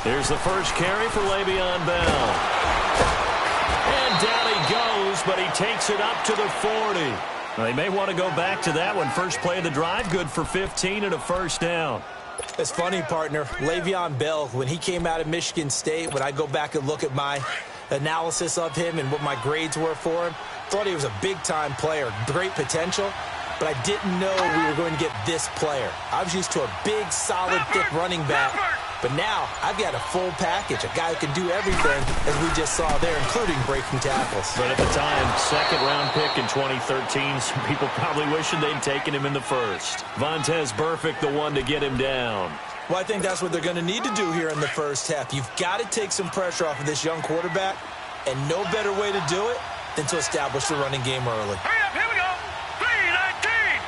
Here's the first carry for Le'Veon Bell. And down he goes, but he takes it up to the 40. Well, they may want to go back to that one. First play of the drive, good for 15 and a first down. It's funny, partner. Le'Veon Bell, when he came out of Michigan State, when I go back and look at my analysis of him and what my grades were for him, thought he was a big-time player, great potential, but I didn't know we were going to get this player. I was used to a big, solid, thick running back, but now I've got a full package, a guy who can do everything, as we just saw there, including breaking tackles. But at the time, second-round pick in 2013, some people probably wishing they'd taken him in the first. Vontaze Burfict, the one to get him down. Well, I think that's what they're going to need to do here in the first half. You've got to take some pressure off of this young quarterback, and no better way to do it than to establish the running game early. Hurry up, here we go. 319.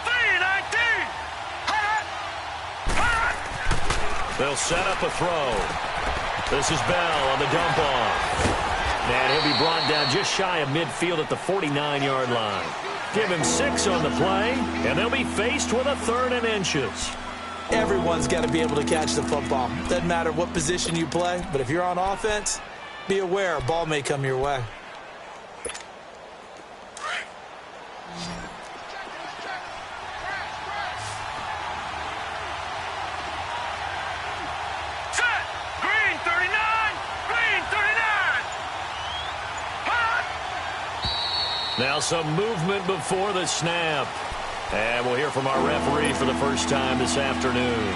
319. They'll set up a throw. This is Bell on the dump off. And he'll be brought down just shy of midfield at the 49-yard line. Give him 6 on the play, and they'll be faced with a 3rd and inches. Everyone's got to be able to catch the football. Doesn't matter what position you play, but if you're on offense, be aware a ball may come your way. Set. Green 39. Green 39. Hot. Now some movement before the snap. And we'll hear from our referee for the first time this afternoon.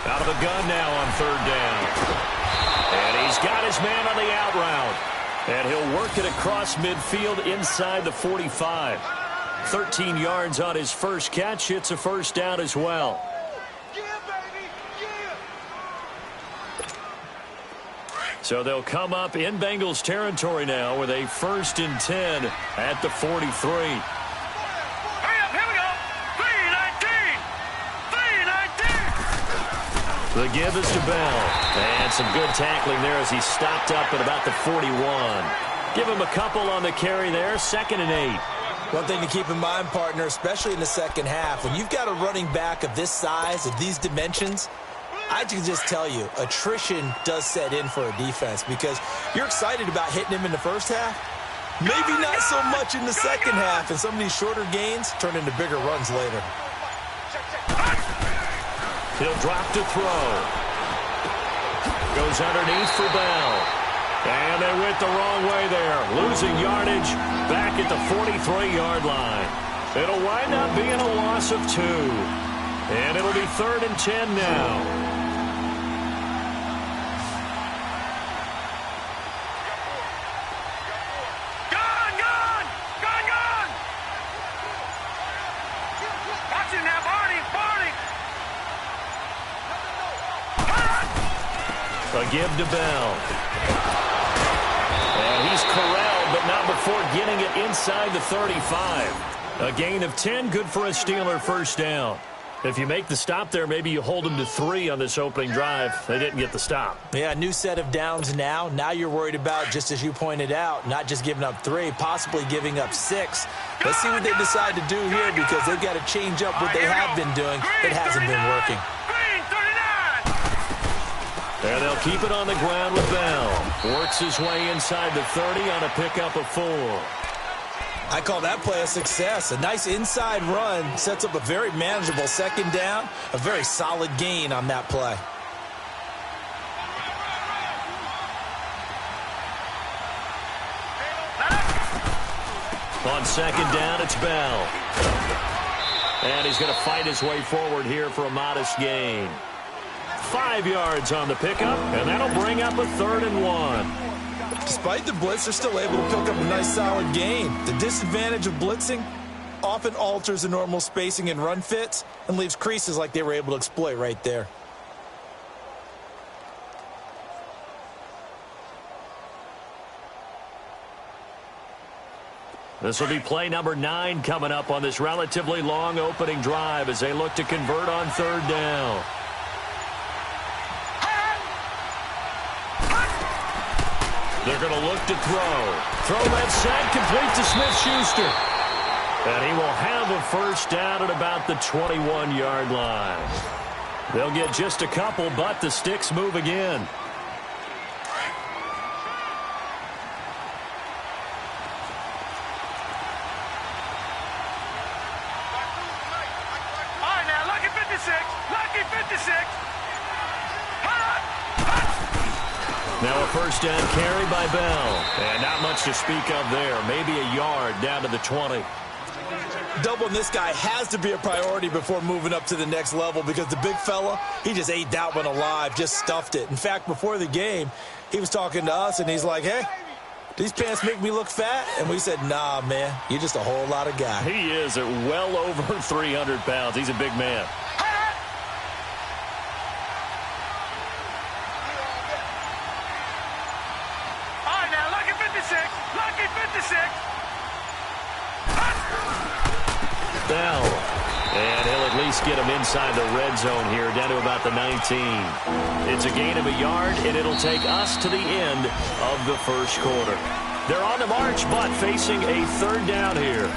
Out of the gun now on 3rd down. And he's got his man on the out route. And he'll work it across midfield inside the 45. 13 yards on his first catch. It's a first down as well. So they'll come up in Bengals territory now with a 1st and 10 at the 43. The give is to Bell. And some good tackling there as he stopped up at about the 41. Give him a couple on the carry there. 2nd and 8. One thing to keep in mind, partner, especially in the second half, when you've got a running back of this size, of these dimensions, I can just tell you, attrition does set in for a defense because you're excited about hitting him in the first half. Maybe not so much in the second half, and some of these shorter gains turn into bigger runs later. He'll drop to throw. Goes underneath for Bell. And they went the wrong way there. Losing yardage back at the 43-yard line. It'll wind up being a loss of 2. And it'll be 3rd and 10 now. A give to Bell. And he's corralled, but not before getting it inside the 35. A gain of 10, good for a Steeler first down. If you make the stop there, maybe you hold them to 3 on this opening drive. They didn't get the stop. Yeah, new set of downs now. Now you're worried about, just as you pointed out, not just giving up 3, possibly giving up 6. Let's see what they decide to do here because they've got to change up what they have been doing. It hasn't been working. And they'll keep it on the ground with Bell. Works his way inside the 30 on a pickup of 4. I call that play a success. A nice inside run sets up a very manageable 2nd down. A very solid gain on that play. On 2nd down, it's Bell. And he's going to fight his way forward here for a modest gain. 5 yards on the pickup, and that'll bring up a 3rd and 1. Despite the blitz, they're still able to pick up a nice solid gain. The disadvantage of blitzing often alters the normal spacing and run fits and leaves creases like they were able to exploit right there. This will be play number 9 coming up on this relatively long opening drive as they look to convert on third down. They're going to look to throw. Throw left side, complete to Smith-Schuster. And he will have a first down at about the 21-yard line. They'll get just a couple, but the sticks move again. Now a first down carry by Bell. And not much to speak of there. Maybe a yard down to the 20. Doubling this guy has to be a priority before moving up to the next level because the big fella, he just ate that one alive, just stuffed it. In fact, before the game, he was talking to us, and he's like, hey, these pants make me look fat? And we said, nah, man, you're just a whole lot of guy. He is at well over 300 pounds. He's a big man. Bell. And he'll at least get him inside the red zone here, down to about the 19. It's a gain of a yard, and it'll take us to the end of the first quarter. They're on the march, but facing a third down here.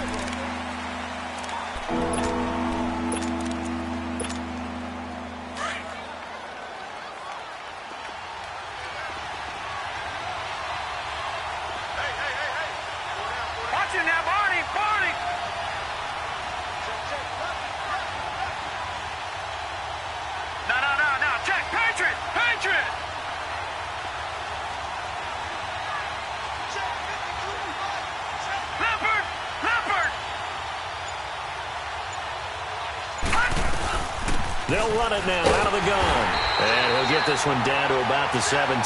They'll run it now out of the gun. And he'll get this one down to about the 17.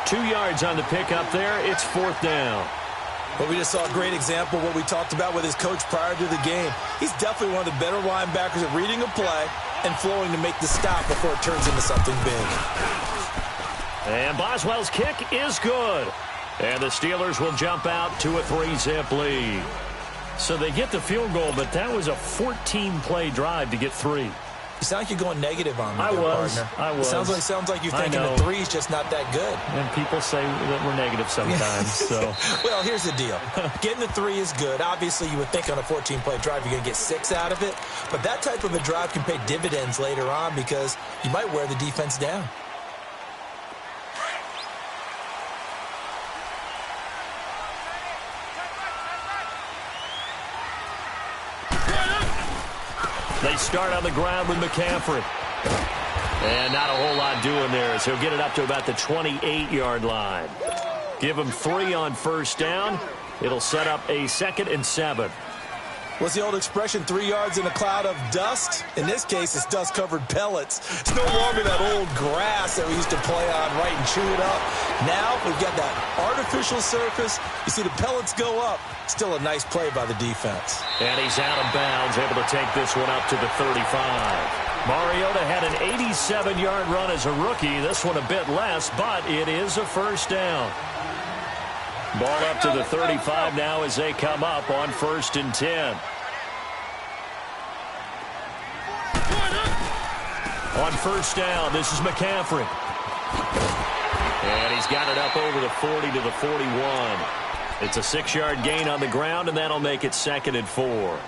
2 yards on the pickup there. It's fourth down. But we just saw a great example of what we talked about with his coach prior to the game. He's definitely one of the better linebackers at reading a play and flowing to make the stop before it turns into something big. And Boswell's kick is good. And the Steelers will jump out to a 3-zip lead. So they get the field goal, but that was a 14-play drive to get 3. You sound like you're going negative on me, I was. Sounds like you're thinking the 3's just not that good. And people say that we're negative sometimes. So, well, here's the deal. Getting the 3 is good. Obviously, you would think on a 14-play drive you're going to get 6 out of it. But that type of a drive can pay dividends later on because you might wear the defense down. They start on the ground with McCaffrey. And not a whole lot doing there as he'll get it up to about the 28-yard line. Give him 3 on first down. It'll set up a 2nd and 7. What's the old expression, 3 yards in a cloud of dust? In this case, it's dust-covered pellets. It's no longer that old grass that we used to play on, right, and chew it up. Now we've got that artificial surface. You see the pellets go up. Still a nice play by the defense. And he's out of bounds, able to take this one up to the 35. Mariota had an 87-yard run as a rookie. This one a bit less, but it is a first down. Ball up to the 35 now as they come up on 1st and 10. On first down, this is McCaffrey. And he's got it up over the 40 to the 41. It's a 6-yard gain on the ground, and that'll make it 2nd and 4.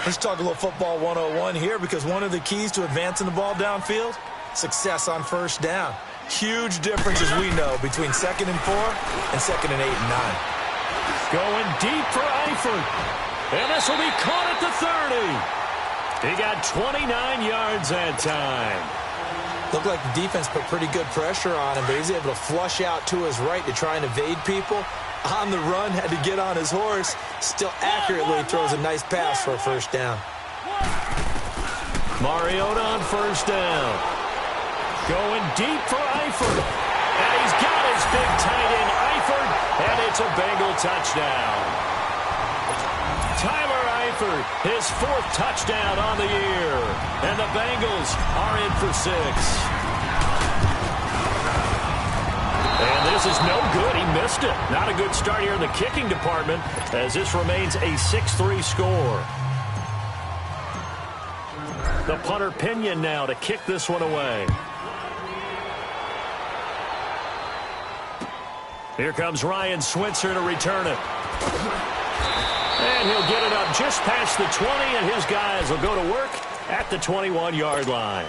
Let's talk a little football 101 here because one of the keys to advancing the ball downfield, success on first down. Huge difference, as we know, between 2nd and 4 and 2nd and 8 and 9. Going deep for Eifert. And this will be caught at the 30. He got 29 yards that time. Looked like the defense put pretty good pressure on him, but he's able to flush out to his right to try and evade people. On the run, had to get on his horse. Still accurately throws a nice pass for a first down. Mariota on first down. Going deep for Eifert. And he's got his big tight end, Eifert, and it's a Bengal touchdown. Tyler Eifert, his 4th touchdown on the year. And the Bengals are in for 6. And this is no good. He missed it. Not a good start here in the kicking department as this remains a 6-3 score. The punter Pinion now to kick this one away. Here comes Ryan Switzer to return it. And he'll get it up just past the 20, and his guys will go to work at the 21-yard line.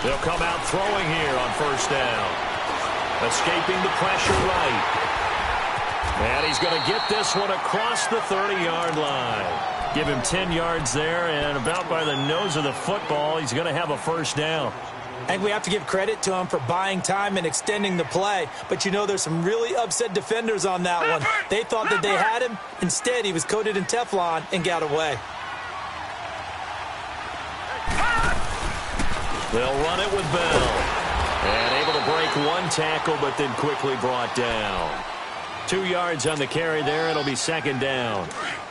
They'll come out throwing here on first down. Escaping the pressure right. And he's going to get this one across the 30-yard line. Give him 10 yards there, and about by the nose of the football, he's going to have a first down. I think we have to give credit to him for buying time and extending the play. But, you know, there's some really upset defenders on that one. They thought that they had him. Instead, he was coated in Teflon and got away. They'll run it with Bell. And able to break one tackle, but then quickly brought down. 2 yards on the carry there. It'll be second down.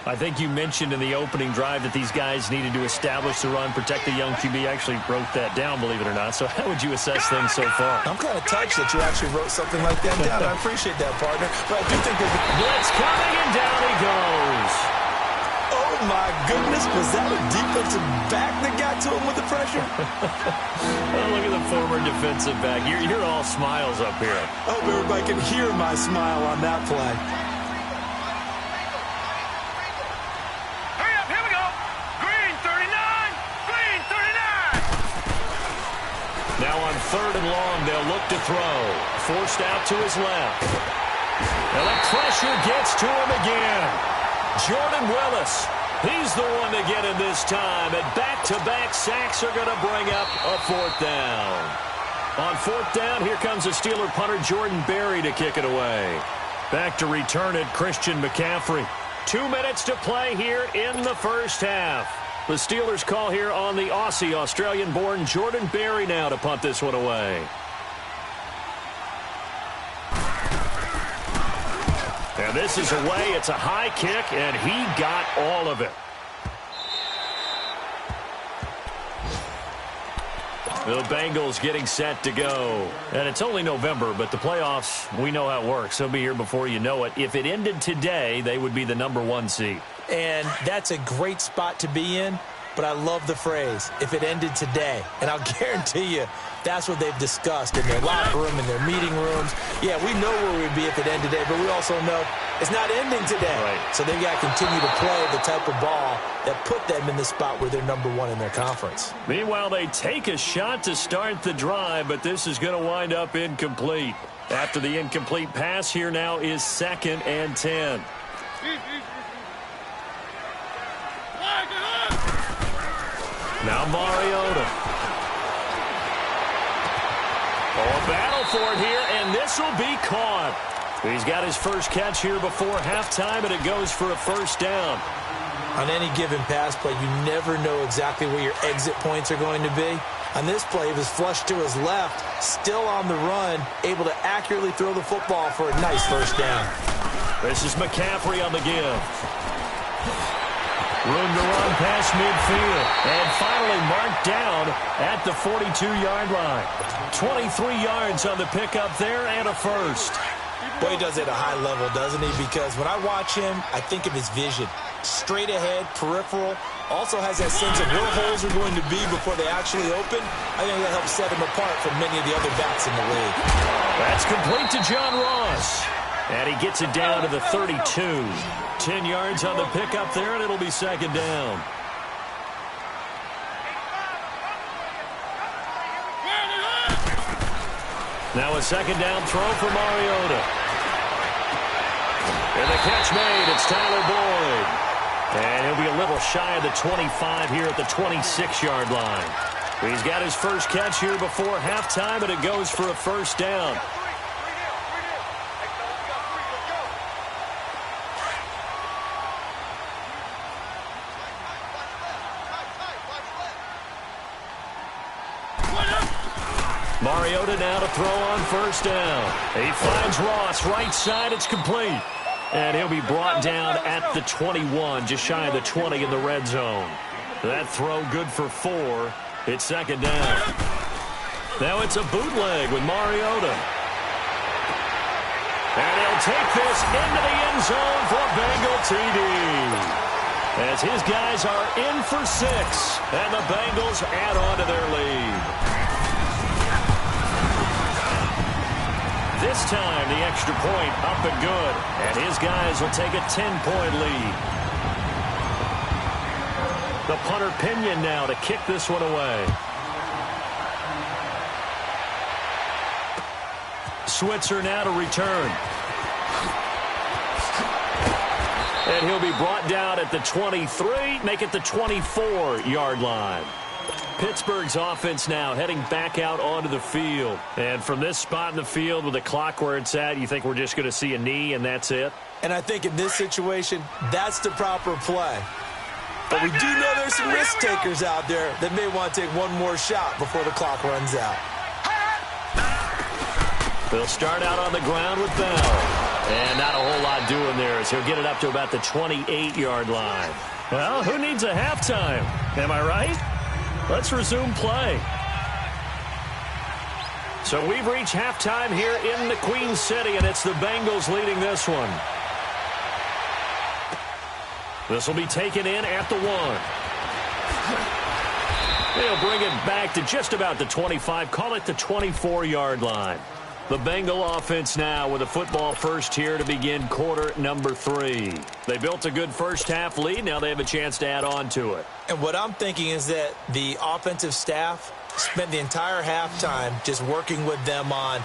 I think you mentioned in the opening drive that these guys needed to establish the run, protect the young QB. I actually wrote that down, believe it or not. So how would you assess things so far? I'm kind of touched that you actually wrote something like that down. I appreciate that, partner. But I do think there's a blitz coming, and down he goes. Oh, my goodness. Was that a defensive back that got to him with the pressure? Well, look at the former defensive back. You're all smiles up here. I hope everybody can hear my smile on that play. Hurry up, here we go. Green 39, green 39. Now on third and long, they'll look to throw. Forced out to his left. And the pressure gets to him again. Jordan Willis. He's the one to get him this time. And back-to-back sacks are going to bring up a fourth down. On fourth down, here comes the Steeler punter Jordan Berry to kick it away. Back to return it, Christian McCaffrey. 2 minutes to play here in the first half. The Steelers call here on the Aussie, Australian-born Jordan Berry now to punt this one away. And this is away. It's a high kick, and he got all of it. The Bengals getting set to go. And it's only November, but the playoffs, we know how it works. They'll be here before you know it. If it ended today, they would be the #1 seed. And that's a great spot to be in. But I love the phrase, if it ended today. And I'll guarantee you, that's what they've discussed in their locker room, in their meeting rooms. Yeah, we know where we'd be if it ended today, but we also know it's not ending today. Right. So they've got to continue to play the type of ball that put them in the spot where they're #1 in their conference. Meanwhile, they take a shot to start the drive, but this is going to wind up incomplete. After the incomplete pass, here now is 2nd and 10. Now Mariota. Oh, a battle for it here, and this will be caught. He's got his first catch here before halftime, and it goes for a first down. On any given pass play, you never know exactly where your exit points are going to be. On this play, he was flushed to his left, still on the run, able to accurately throw the football for a nice first down. This is McCaffrey on the give. Room to run past midfield. And finally marked down at the 42-yard line. 23 yards on the pickup there and a first. Boy, he does it at a high level, doesn't he? Because when I watch him, I think of his vision. Straight ahead, peripheral. Also has that sense of where holes are going to be before they actually open. I think that helps set him apart from many of the other backs in the league. That's complete to John Ross. And he gets it down to the 32. 10 yards on the pickup there, and it'll be second down. Now a second down throw for Mariota. And the catch made. It's Tyler Boyd. And he'll be a little shy of the 25 here at the 26-yard line. He's got his first catch here before halftime, and it goes for a first down. Mariota now to throw on first down. He finds Ross right side. It's complete. And he'll be brought down at the 21, just shy of the 20 in the red zone. That throw good for 4. It's second down. Now it's a bootleg with Mariota. And he'll take this into the end zone for a Bengal TD. As his guys are in for 6, and the Bengals add on to their lead. This time, the extra point up and good. And his guys will take a 10-point lead. The punter Pinion now to kick this one away. Switzer now to return. And he'll be brought down at the 23, make it the 24-yard line. Pittsburgh's offense now heading back out onto the field. And from this spot in the field with the clock where it's at, you think we're just going to see a knee and that's it? And I think in this situation, that's the proper play. But we do know there's some risk takers out there that may want to take one more shot before the clock runs out. They'll start out on the ground with Bell. And not a whole lot doing there as he'll get it up to about the 28-yard line. Well, who needs a halftime? Am I right? Let's resume play. So we've reached halftime here in the Queen City, and it's the Bengals leading this one. This will be taken in at the 1. They'll bring it back to just about the 25, call it the 24-yard line. The Bengal offense now with a football first here to begin quarter number 3. They built a good first-half lead. Now they have a chance to add on to it. And what I'm thinking is that the offensive staff spent the entire halftime just working with them on,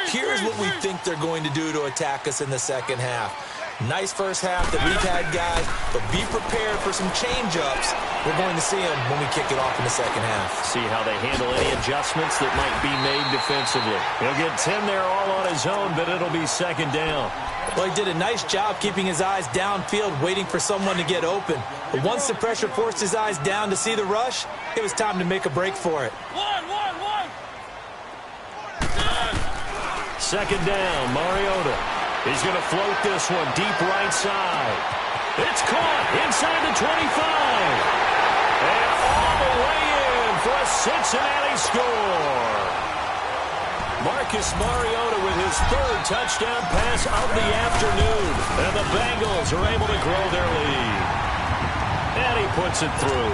here's what we think they're going to do to attack us in the second half. Nice first half that we've had, guys, but be prepared for some change-ups. We're going to see them when we kick it off in the second half. See how they handle any adjustments that might be made defensively. He'll get 10 there all on his own, but it'll be second down. Well, he did a nice job keeping his eyes downfield, waiting for someone to get open. But once the pressure forced his eyes down to see the rush, it was time to make a break for it. Second down, Mariota. He's going to float this one deep right side. It's caught inside the 25. And all the way in for a Cincinnati score. Marcus Mariota with his 3rd touchdown pass of the afternoon. And the Bengals are able to grow their lead. And he puts it through.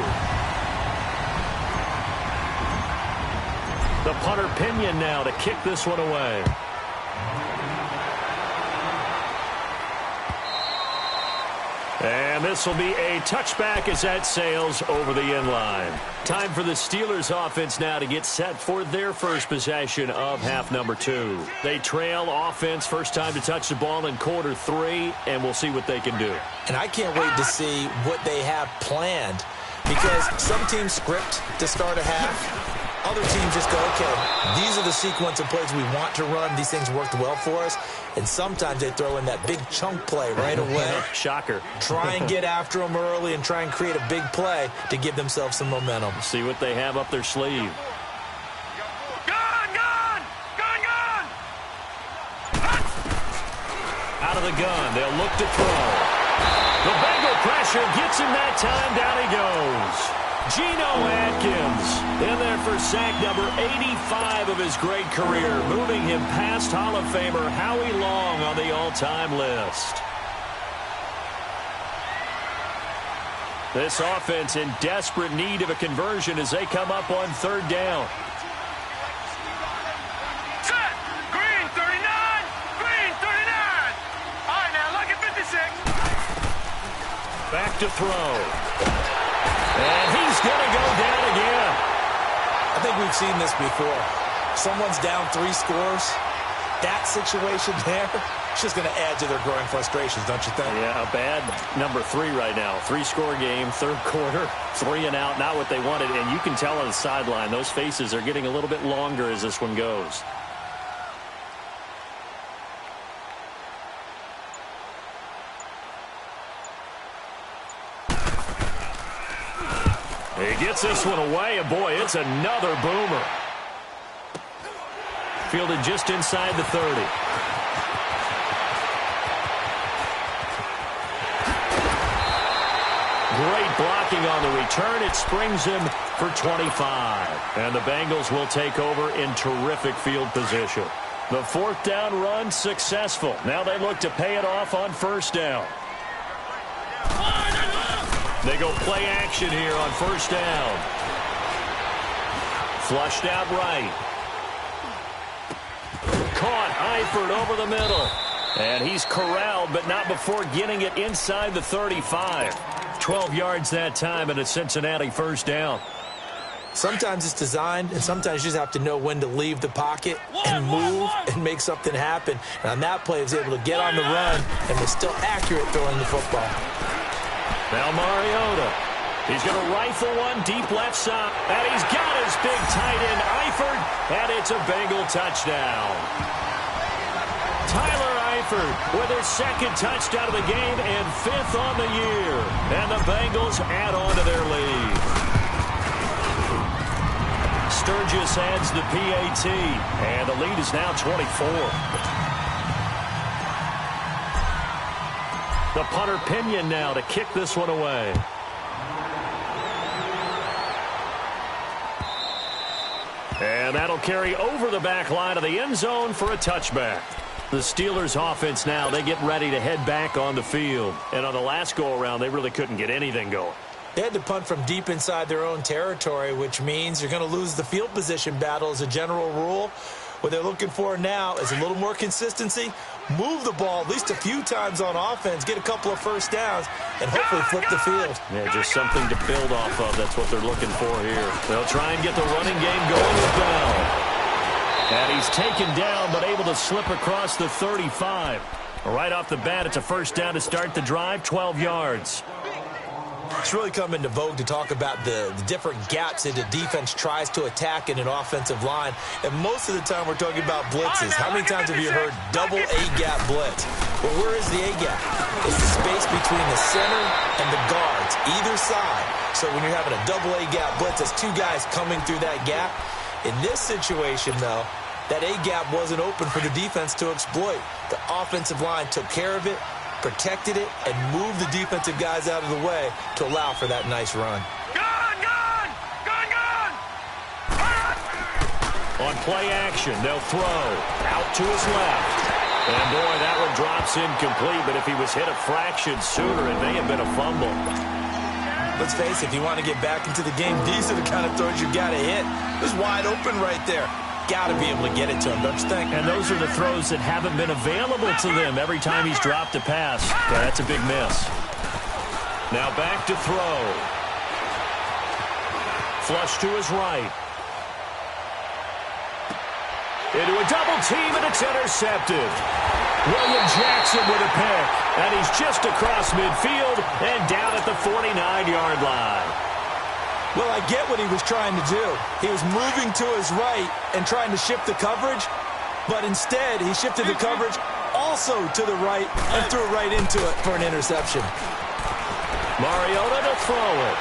The punter Pinion now to kick this one away. And this will be a touchback as that sails over the end line. Time for the Steelers offense now to get set for their first possession of half number 2. They trail offense, first time to touch the ball in quarter 3, and we'll see what they can do. And I can't wait to see what they have planned, because some teams script to start a half. Other teams just go, okay, these are the sequence of plays we want to run. These things worked well for us. And sometimes they throw in that big chunk play right away. Shocker. Try and get after them early and try and create a big play to give themselves some momentum. See what they have up their sleeve. Out of the gun, they'll look to throw. The Bengal pressure gets him that time. Down he goes. Geno Atkins in there for sack number 85 of his great career, moving him past Hall of Famer Howie Long on the all-time list. This offense in desperate need of a conversion as they come up on 3rd down. Set! Green 39! Green 39! All right, now look at 56. Back to throw. And he's going to go down again. I think we've seen this before. Someone's down 3 scores. That situation there, it's just going to add to their growing frustrations, don't you think? Yeah, a bad number 3 right now. 3-score game, 3rd quarter, 3 and out, not what they wanted. And you can tell on the sideline, those faces are getting a little bit longer as this one goes. He gets this one away, and boy, it's another boomer. Fielded just inside the 30. blocking on the return. It springs him for 25. And the Bengals will take over in terrific field position. The fourth down run successful. Now they look to pay it off on first down. They go play action here on first down. Flushed out right. Caught Eifert over the middle. And he's corralled, but not before getting it inside the 35. 12 yards that time and a Cincinnati first down. Sometimes it's designed, and sometimes you just have to know when to leave the pocket and move and make something happen. And on that play, he was able to get on the run and was still accurate throwing the football. Now Mariota. He's going to rifle one deep left side. And he's got his big tight end, Eifert, and it's a Bengal touchdown. Tyler Eifert with his second touchdown of the game and fifth on the year. And the Bengals add on to their lead. Sturgis adds the PAT, and the lead is now 24. The punter Pinion now to kick this one away. And that'll carry over the back line of the end zone for a touchback. The Steelers offense now, they get ready to head back on the field. And on the last go-around, they really couldn't get anything going. They had to punt from deep inside their own territory, which means you're going to lose the field position battle as a general rule. What they're looking for now is a little more consistency, move the ball at least a few times on offense, get a couple of first downs, and hopefully flip the field. Yeah, just something to build off of. That's what they're looking for here. They'll try and get the running game going with Bell. And he's taken down, but able to slip across the 35. Right off the bat, it's a first down to start the drive, 12 yards. It's really come into vogue to talk about the different gaps that a defense tries to attack in an offensive line. And most of the time we're talking about blitzes. How many times have you heard double A-gap blitz? Well, where is the A-gap? It's the space between the center and the guards, either side. So when you're having a double A-gap blitz, it's two guys coming through that gap. In this situation, though, that A-gap wasn't open for the defense to exploit. The offensive line took care of it, protected it, and moved the defensive guys out of the way to allow for that nice run. Gone! On play action, they'll throw out to his left. And boy, that one drops incomplete, but if he was hit a fraction sooner, it may have been a fumble. Let's face it, if you want to get back into the game, these are the kind of throws you got to hit. It was wide open right there. Got to be able to get it to him, don't you think? And those are the throws that haven't been available to them every time he's dropped a pass. Yeah, that's a big miss. Now back to throw. Flush to his right. Into a double team, and it's intercepted. William Jackson with a pick. And he's just across midfield and down at the 49-yard line. Well, I get what he was trying to do. He was moving to his right and trying to shift the coverage, but instead he shifted the coverage also to the right and threw it right into it for an interception. Mariota to throw it.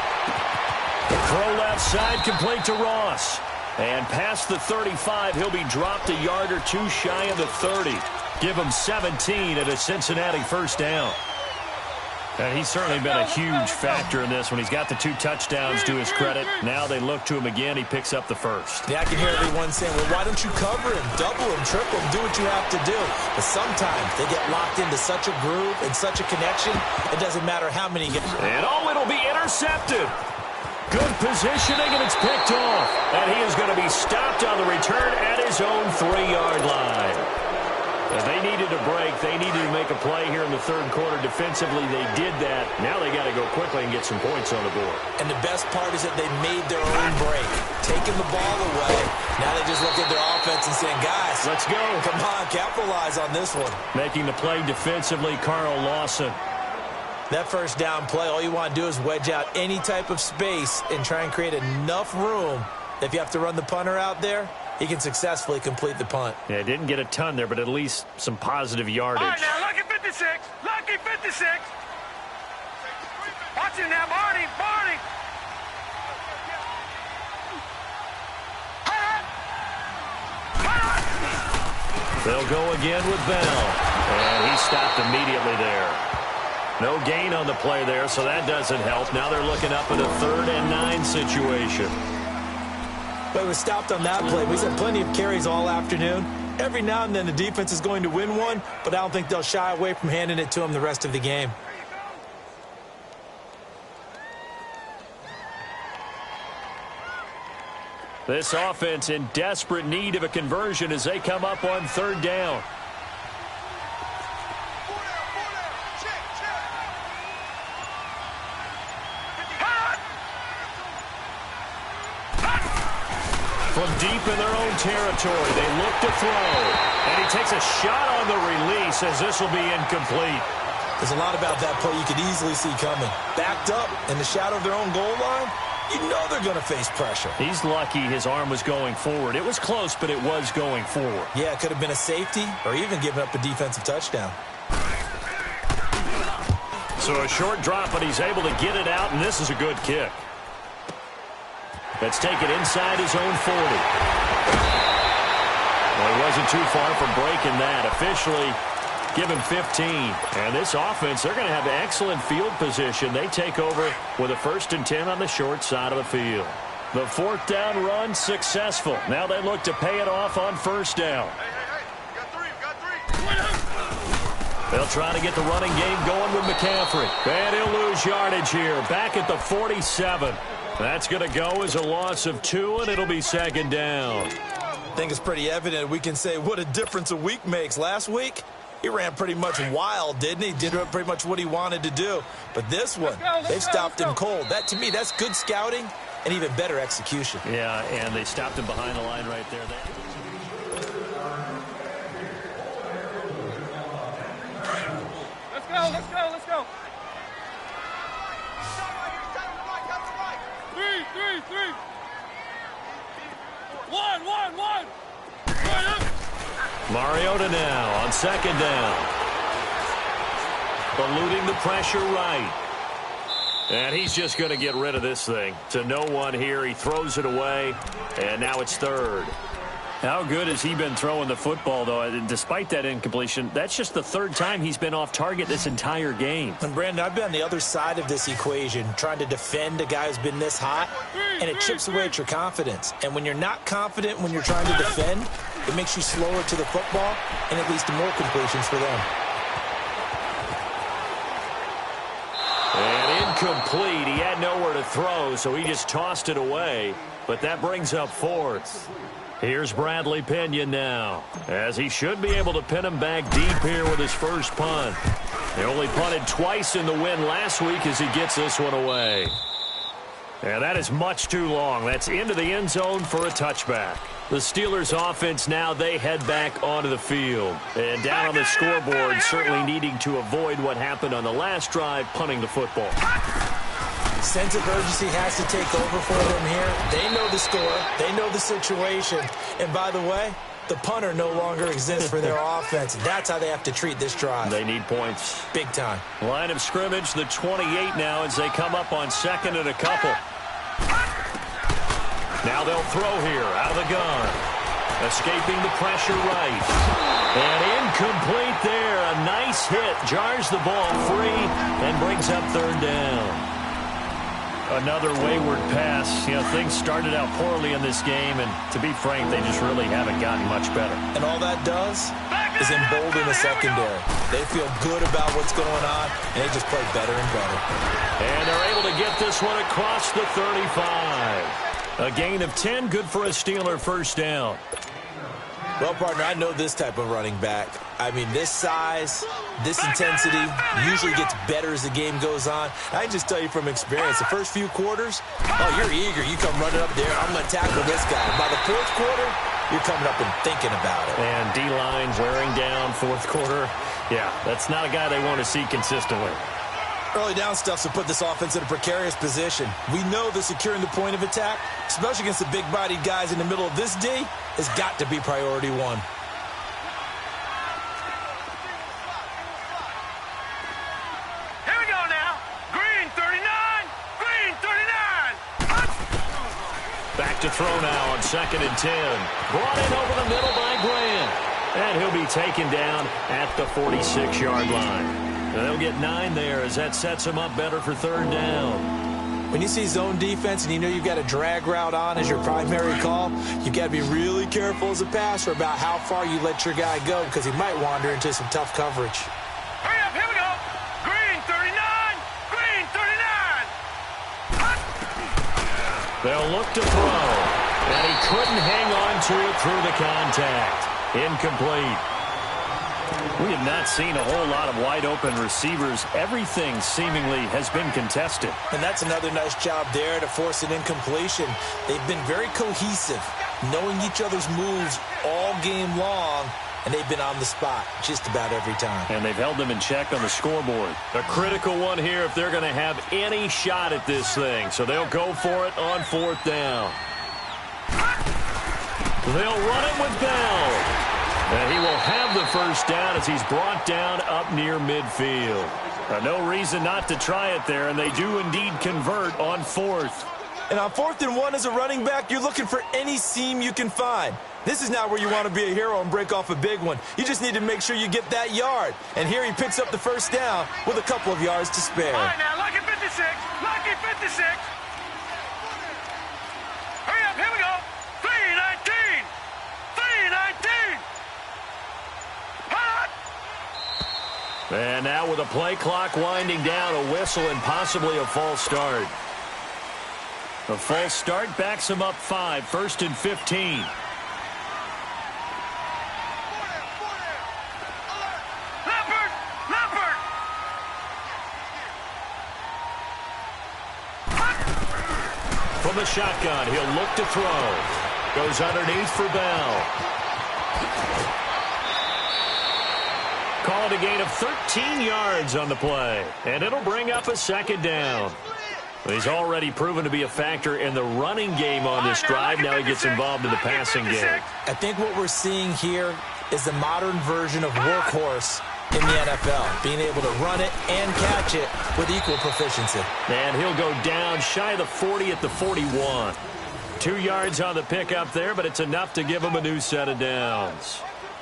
Throw left side complete to Ross. And past the 35, he'll be dropped a yard or two shy of the 30. Give him 17 at a Cincinnati first down. And he's certainly been a huge factor in this when he's got the 2 touchdowns to his credit. Now they look to him again. He picks up the first. Yeah, I can hear everyone saying, well, why don't you cover him, double him, triple him, do what you have to do. But sometimes they get locked into such a groove and such a connection, it doesn't matter how many get. And it'll be intercepted. Good positioning, and it's picked off. And he is going to be stopped on the return at his own 3-yard line. And they needed a break. They needed to make a play here in the third quarter. Defensively, they did that. Now they got to go quickly and get some points on the board. And the best part is that they made their own break, taking the ball away. Now they just look at their offense and saying, guys, let's go. Come on, capitalize on this one. Making the play defensively, Carl Lawson. That first down play, all you want to do is wedge out any type of space and try and create enough room that if you have to run the punter out there, he can successfully complete the punt. Yeah, didn't get a ton there, but at least some positive yardage. All right, now, lucky 56. Lucky 56. Watch him now, Barney. Barney. They'll go again with Bell. And he stopped immediately there. No gain on the play there, so that doesn't help. Now they're looking up at a 3rd and 9 situation. But he was stopped on that play. He's had plenty of carries all afternoon. Every now and then the defense is going to win one, but I don't think they'll shy away from handing it to him the rest of the game. This offense in desperate need of a conversion as they come up on 3rd down. From deep in their own territory, they look to throw. And he takes a shot on the release as this will be incomplete. There's a lot about that play you could easily see coming. Backed up in the shadow of their own goal line, you know they're going to face pressure. He's lucky his arm was going forward. It was close, but it was going forward. Yeah, it could have been a safety or even given up a defensive touchdown. So a short drop, but he's able to get it out, and this is a good kick. Let's take it inside his own 40. Well, he wasn't too far from breaking that. Officially, give him 15. And this offense, they're going to have excellent field position. They take over with a 1st and 10 on the short side of the field. The 4th down run successful. Now they look to pay it off on 1st down. They'll try to get the running game going with McCaffrey. And he'll lose yardage here. Back at the 47. That's going to go as a loss of 2, and it'll be 2nd down. I think it's pretty evident we can say what a difference a week makes. Last week, he ran pretty much wild, didn't he? Did pretty much what he wanted to do. But this one, they've stopped him cold. That, to me, that's good scouting and even better execution. Yeah, and they stopped him behind the line right there. Let's go, let's go, let's go. 3. 1. Mariota now on 2nd down. Eluding the pressure right. And he's just going to get rid of this thing. To no one here. He throws it away, and now it's 3rd. How good has he been throwing the football, though? Despite that incompletion, that's just the 3rd time he's been off target this entire game. And, Brandon, I've been on the other side of this equation, trying to defend a guy who's been this hot, and it chips away at your confidence. And when you're not confident when you're trying to defend, it makes you slower to the football, and it leads to more completions for them. And incomplete. He had nowhere to throw, so he just tossed it away. But that brings up 4th. Here's Bradley Pinion now, as he should be able to pin him back deep here with his first punt. He only punted twice in the win last week as he gets this one away. And that is much too long. That's into the end zone for a touchback. The Steelers offense now, they head back onto the field. And down on the scoreboard, certainly needing to avoid what happened on the last drive, punting the football. Sense of urgency has to take over for them here. They know the score. They know the situation. And by the way, the punter no longer exists for their offense. That's how they have to treat this drive. They need points. Big time. Line of scrimmage, the 28 now as they come up on 2nd and a couple. Now they'll throw here out of the gun. Escaping the pressure right. And incomplete there. A nice hit. Jars the ball free and brings up 3rd down. Another wayward pass. You know, things started out poorly in this game, and to be frank, they just really haven't gotten much better. And all that does is embolden the secondary. They feel good about what's going on, and they just play better and better. And they're able to get this one across the 35. A gain of 10, good for a Steeler 1st down. Well, partner, I know this type of running back. I mean, this size, this intensity usually gets better as the game goes on. I can just tell you from experience, the first few quarters, oh, you're eager. You come running up there, I'm going to tackle this guy. By the 4th quarter, you're coming up and thinking about it. And D-line wearing down 4th quarter. Yeah, that's not a guy they want to see consistently. Early down stuff to put this offense in a precarious position. We know that securing the point of attack, especially against the big-bodied guys in the middle of this D, has got to be priority 1. Here we go now. Green 39. Green 39. Back to throw now on 2nd and 10. Brought in over the middle by Grant. And he'll be taken down at the 46-yard line. They'll get 9 there as that sets them up better for third down. When you see zone defense and you know you've got a drag route on as your primary call, you got to be really careful as a passer about how far you let your guy go because he might wander into some tough coverage. Hurry up, here we go. Green 39, green 39. They'll look to throw, and he couldn't hang on to it through the contact. Incomplete. We have not seen a whole lot of wide-open receivers. Everything seemingly has been contested. And that's another nice job there to force an incompletion. They've been very cohesive, knowing each other's moves all game long, and they've been on the spot just about every time. And they've held them in check on the scoreboard. A critical one here if they're going to have any shot at this thing. So they'll go for it on 4th down. They'll run it with Bell. And he will have the first down as he's brought down up near midfield. No reason not to try it there, and they do indeed convert on 4th. And on 4th and 1 as a running back, you're looking for any seam you can find. This is not where you want to be a hero and break off a big one. You just need to make sure you get that yard. And here he picks up the first down with a couple of yards to spare. All right, now, lucky 56, lucky 56. Hurry up, here we go. 319, 319. And now with a play clock winding down, a whistle and possibly a false start. A false start backs him up 5, 1st and 15. Leopard, Leopard. From the shotgun, he'll look to throw. Goes underneath for Bell. Called a gain of 13 yards on the play. And it'll bring up a 2nd down. He's already proven to be a factor in the running game on this drive. Now he gets involved in the passing game. I think what we're seeing here is the modern version of workhorse in the NFL, being able to run it and catch it with equal proficiency. And he'll go down shy of the 40 at the 41. 2 yards on the pickup there, but it's enough to give him a new set of downs.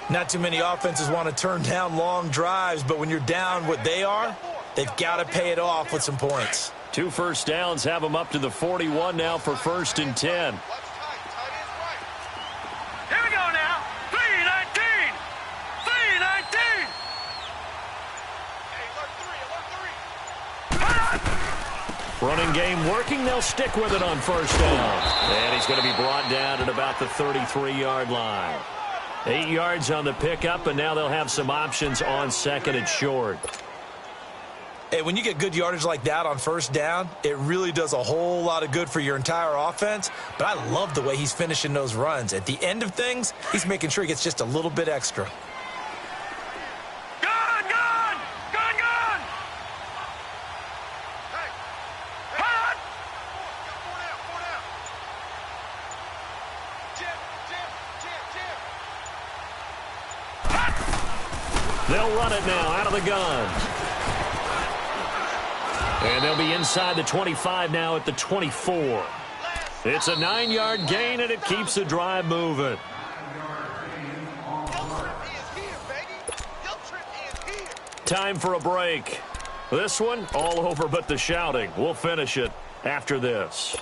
Not too many offenses want to turn down long drives, but when you're down what they are, they've got to pay it off with some points. 2 first downs have him up to the 41 now for 1st and 10. Here we go now. 319, 319. Running game working. They'll stick with it on 1st down. And he's going to be brought down at about the 33-yard line. 8 yards on the pickup, and now they'll have some options on 2nd and short. Hey, when you get good yardage like that on 1st down, it really does a whole lot of good for your entire offense. But I love the way he's finishing those runs. At the end of things, he's making sure he gets just a little bit extra. Gone, gone, gone, gone. Hey, hot. 4 down. Jim. They'll run it now out of the gun. And they'll be inside the 25 now at the 24. It's a 9-yard gain, and it keeps the drive moving. Time for a break. This one, all over but the shouting. We'll finish it after this.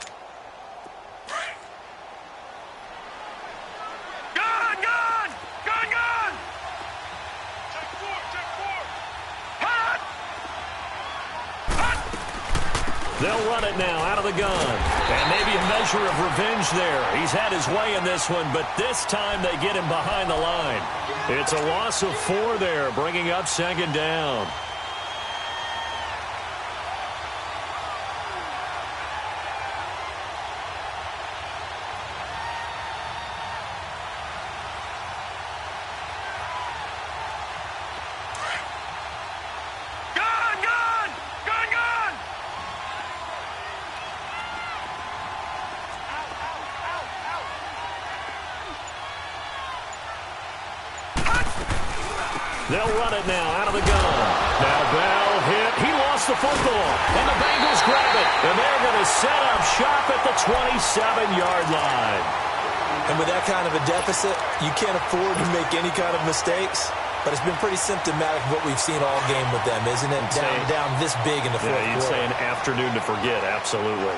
They'll run it now out of the gun. And maybe a measure of revenge there. He's had his way in this one, but this time they get him behind the line. It's a loss of 4 there, bringing up 2nd down. They'll run it now out of the gun. Now Bell hit. He lost the football. And the Bengals grab it. And they're going to set up shop at the 27-yard line. And with that kind of a deficit, you can't afford to make any kind of mistakes. But it's been pretty symptomatic of what we've seen all game with them, isn't it? Down this big in the fourth quarter. Yeah, you'd say an afternoon to forget, absolutely.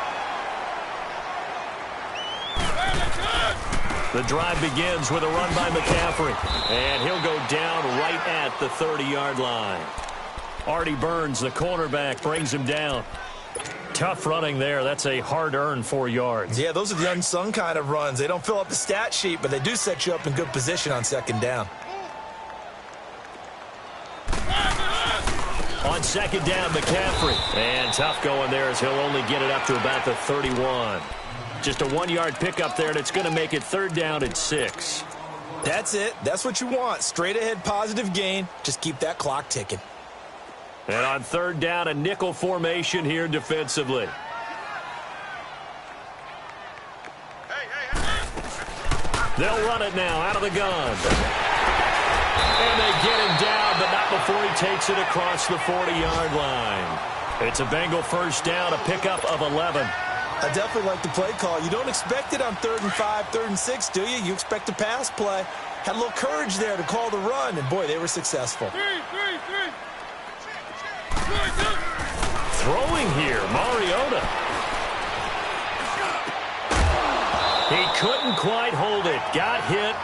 The drive begins with a run by McCaffrey. And he'll go down right at the 30-yard line. Artie Burns, the cornerback, brings him down. Tough running there. That's a hard-earned 4 yards. Yeah, those are the unsung kind of runs. They don't fill up the stat sheet, but they do set you up in good position on second down. On second down, McCaffrey. And tough going there as he'll only get it up to about the 31. Just a 1-yard pickup there, and it's going to make it third down at 6. That's it. That's what you want. Straight ahead positive gain. Just keep that clock ticking. And on third down, a nickel formation here defensively. They'll run it now out of the gun. And they get him down, but not before he takes it across the 40-yard line. It's a Bengal first down, a pickup of 11. I definitely like the play call. You don't expect it on 3rd and 5, 3rd and 6, do you? You expect a pass play. Had a little courage there to call the run, and boy, they were successful. Throwing here, Mariota. He couldn't quite hold it. Got hit.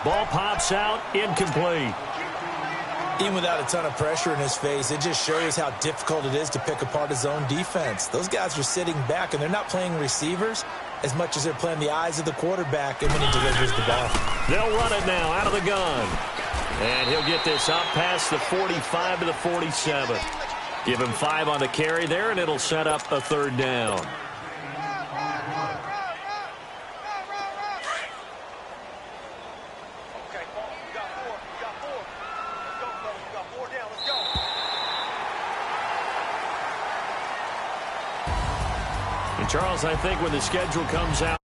Ball pops out, incomplete. Even without a ton of pressure in his face, it just shows how difficult it is to pick apart his own defense. Those guys are sitting back, and they're not playing receivers as much as they're playing the eyes of the quarterback and when he delivers the ball. They'll run it now out of the gun. And he'll get this up past the 45 to the 47. Give him 5 on the carry there, and it'll set up a third down. And Charles, I think when the schedule comes out,